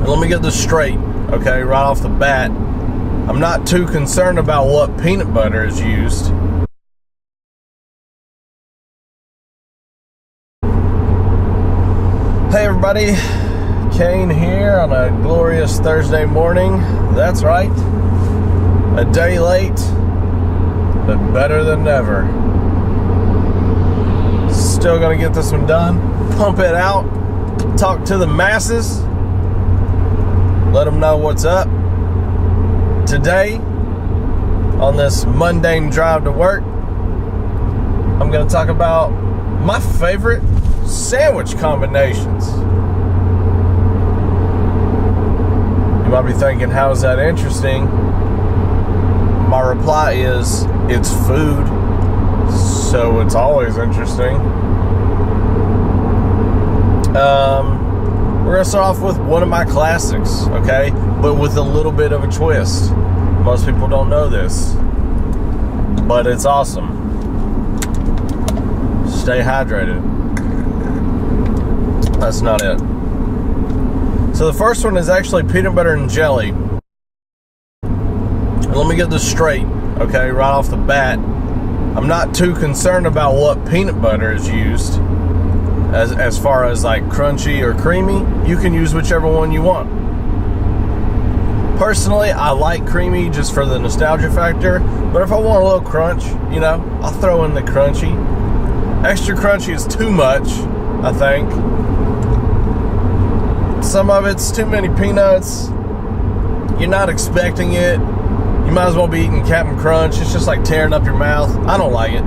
Let me get this straight, okay, right off the bat. I'm not too concerned about what peanut butter is used. Hey everybody, Kane here on a glorious Thursday morning. That's right, a day late, but better than never. Still gonna get this one done, pump it out, talk to the masses, let them know what's up. Today, on this mundane drive to work, I'm gonna talk about my favorite sandwich combinations. You might be thinking, how is that interesting? My reply is, it's food, so it's always interesting. We're gonna start off with one of my classics, okay? But with a little bit of a twist. Most people don't know this, but it's awesome. Stay hydrated. That's not it. So the first one is actually peanut butter and jelly. Let me get this straight, okay, right off the bat. I'm not too concerned about what peanut butter is used as far as like crunchy or creamy. You can use whichever one you want. Personally, I like creamy just for the nostalgia factor, but if I want a little crunch, you know, I'll throw in the crunchy. Extra crunchy is too much, I think. Some of it's too many peanuts. You're not expecting it. You might as well be eating Captain Crunch. It's just like tearing up your mouth. I don't like it.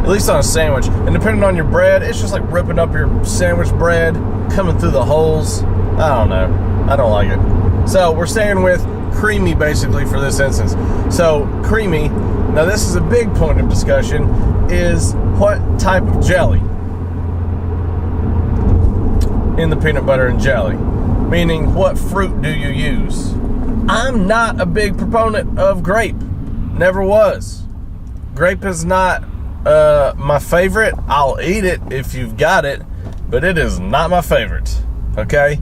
At least on a sandwich. And depending on your bread, it's just like ripping up your sandwich bread, coming through the holes. I don't know. I don't like it. So we're staying with creamy basically for this instance. So creamy, now this is a big point of discussion, is what type of jelly in the peanut butter and jelly? Meaning, what fruit do you use? I'm not a big proponent of grape. Never was. Grape is not my favorite. I'll eat it if you've got it, but it is not my favorite. Okay?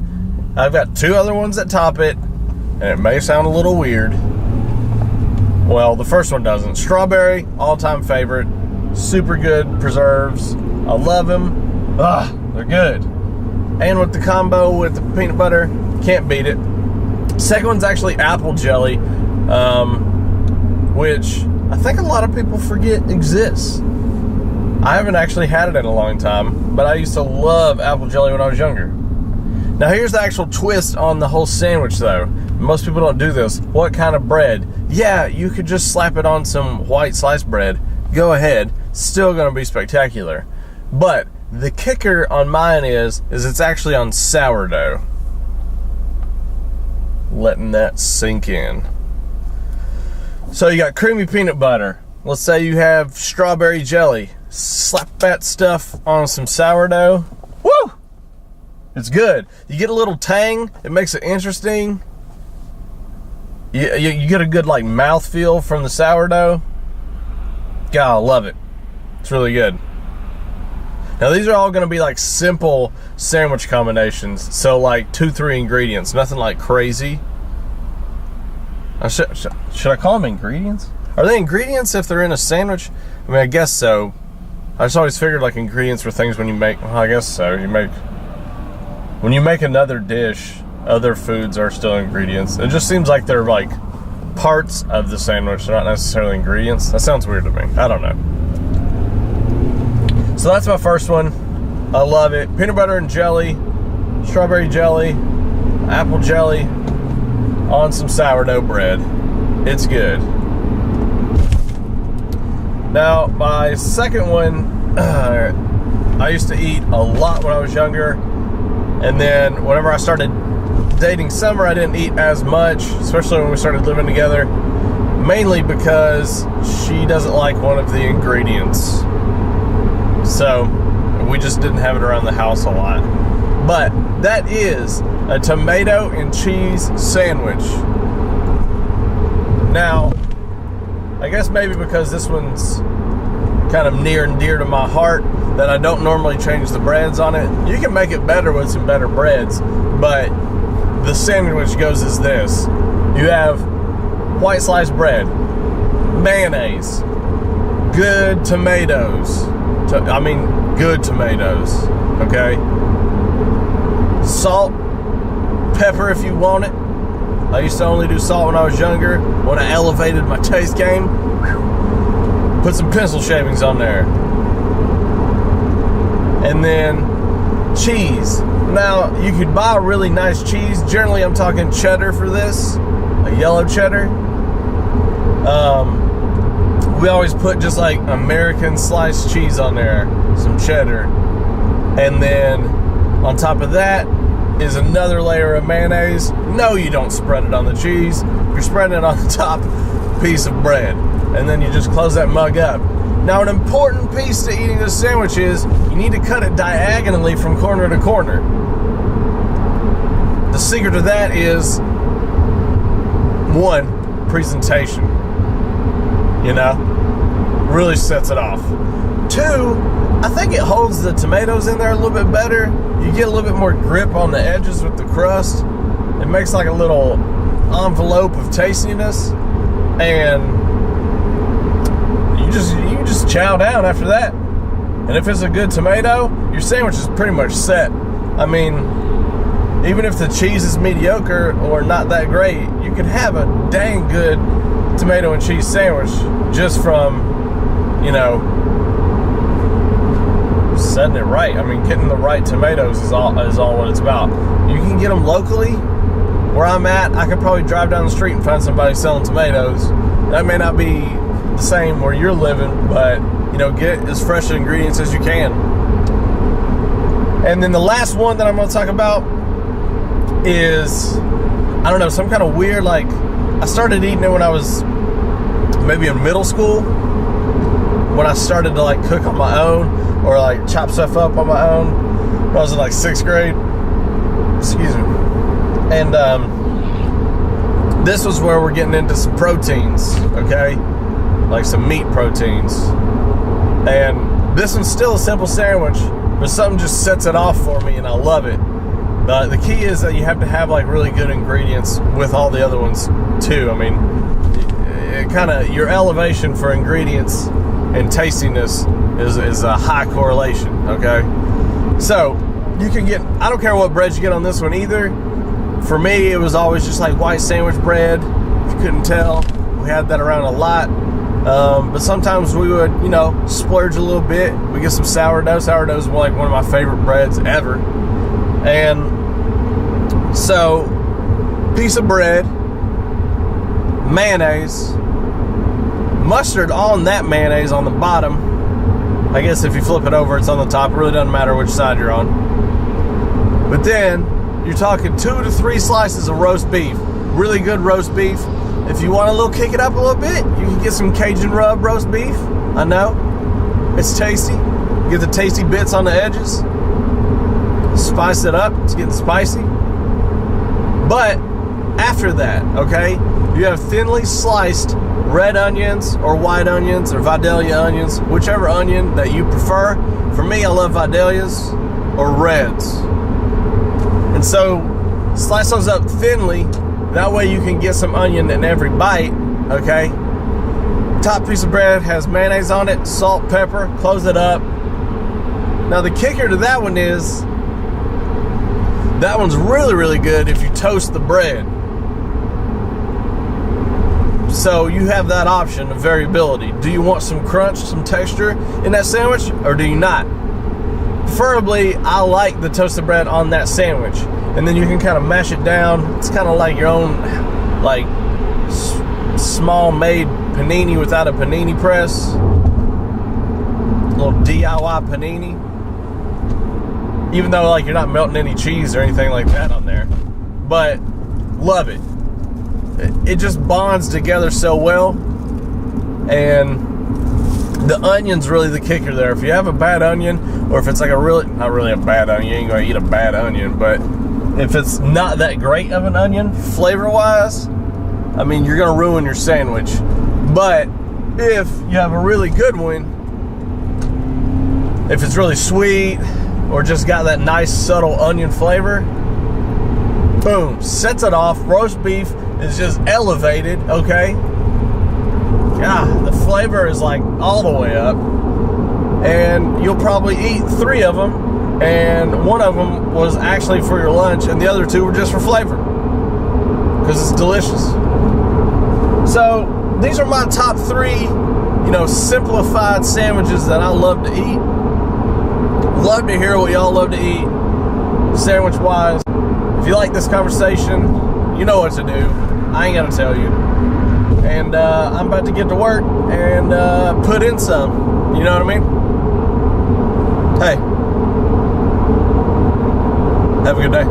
I've got two other ones that top it, and it may sound a little weird. Well, the first one doesn't. Strawberry, all-time favorite. Super good preserves. I love them. They're good. And with the combo with the peanut butter, can't beat it. Second one's actually apple jelly, which I think a lot of people forget exists. I haven't actually had it in a long time, but I used to love apple jelly when I was younger. Now here's the actual twist on the whole sandwich though. Most people don't do this. What kind of bread? Yeah, you could just slap it on some white sliced bread. Go ahead. Still gonna be spectacular. But the kicker on mine is it's actually on sourdough. Letting that sink in. So you got creamy peanut butter. Let's say you have strawberry jelly. Slap that stuff on some sourdough. Woo! It's good. You get a little tang. It makes it interesting. You get a good like mouthfeel from the sourdough. God, I love it. It's really good. Now these are all going to be like simple sandwich combinations. So like 2-3 ingredients. Nothing like crazy. Should I call them ingredients? Are they ingredients if they're in a sandwich? I mean, I guess so. I just always figured like ingredients were things when you make, well, I guess so. When you make another dish, other foods are still ingredients. It just seems like they're like parts of the sandwich. They're not necessarily ingredients. That sounds weird to me. I don't know. So that's my first one. I love it. Peanut butter and jelly, strawberry jelly, apple jelly on some sourdough bread. It's good. Now, my second one, I used to eat a lot when I was younger. And then whenever I started dating Summer, I didn't eat as much, especially when we started living together. Mainly because she doesn't like one of the ingredients. So we just didn't have it around the house a lot. But that is a tomato and cheese sandwich. Now, I guess maybe because this one's kind of near and dear to my heart that I don't normally change the breads on it. You can make it better with some better breads, but the sandwich goes as this. You have white sliced bread, mayonnaise, good tomatoes. Good tomatoes, okay? Salt, pepper if you want it. I used to only do salt when I was younger. When I elevated my taste game, put some pencil shavings on there. And then cheese. Now, you could buy a really nice cheese. Generally, I'm talking cheddar for this, a yellow cheddar. We always put just like American sliced cheese on there, some cheddar. And then on top of that is another layer of mayonnaise. No, you don't spread it on the cheese. You're spreading it on the top piece of bread. And then you just close that mug up. Now, an important piece to eating this sandwich is you need to cut it diagonally from corner to corner. The secret to that is, one, presentation. You know, really sets it off. Two, I think it holds the tomatoes in there a little bit better. You get a little bit more grip on the edges with the crust. It makes like a little envelope of tastiness, and you just chow down after that. And if it's a good tomato, your sandwich is pretty much set. I mean, even if the cheese is mediocre or not that great, you can have a dang good tomato and cheese sandwich just from, you know, setting it right. I mean, getting the right tomatoes is all what it's about. You can get them locally. Where I'm at, I could probably drive down the street and find somebody selling tomatoes. That may not be the same where you're living, but, you know, get as fresh ingredients as you can. And then the last one that I'm going to talk about is, I don't know, some kind of weird, like, I started eating it when I was maybe in middle school, when I started to like cook on my own or like chop stuff up on my own when I was in like 6th grade. Excuse me. And this was where we're getting into some proteins, okay? Like some meat proteins. And this one's still a simple sandwich, but something just sets it off for me and I love it. The key is that you have to have like really good ingredients with all the other ones too. I mean, it kind of, your elevation for ingredients and tastiness is a high correlation, okay? So you can get, I don't care what bread you get on this one either. For me, it was always just like white sandwich bread. If you couldn't tell, we had that around a lot. But sometimes we would, you know, splurge a little bit. We get some sourdough. Sourdough is like one of my favorite breads ever. And so, piece of bread, mayonnaise, mustard on that mayonnaise on the bottom. I guess if you flip it over, it's on the top. It really doesn't matter which side you're on. But then, you're talking 2 to 3 slices of roast beef. Really good roast beef. If you want to kick it up a little bit, you can get some Cajun rub roast beef. I know. It's tasty. You get the tasty bits on the edges. Spice it up. It's getting spicy. But after that, okay, you have thinly sliced red onions or white onions or Vidalia onions, whichever onion that you prefer. For me, I love Vidalias or reds. And so slice those up thinly. That way you can get some onion in every bite, okay? Top piece of bread has mayonnaise on it, salt, pepper, close it up. Now the kicker to that one is, that one's really, really good if you toast the bread. So you have that option of variability. Do you want some crunch, some texture in that sandwich, or do you not? Preferably, I like the toasted bread on that sandwich. And then you can kind of mash it down. It's kind of like your own, like, small made panini without a panini press. A little DIY panini. Even though, like, you're not melting any cheese or anything like that on there. But, love it. It just bonds together so well. And the onion's really the kicker there. If you have a bad onion, or if it's like a really, not really a bad onion, you ain't gonna eat a bad onion, but if it's not that great of an onion, flavor-wise, I mean, you're gonna ruin your sandwich. But if you have a really good one, if it's really sweet, or just got that nice subtle onion flavor, Boom, sets it off. Roast beef is just elevated, okay? God, the flavor is like all the way up. And you'll probably eat 3 of them, and 1 of them was actually for your lunch, and the other 2 were just for flavor, because it's delicious. So these are my top 3, simplified sandwiches that I love to eat. Love to hear what y'all love to eat, sandwich-wise. If you like this conversation, you know what to do. I ain't gonna tell you. And I'm about to get to work and put in some. You know what I mean? Hey, have a good day.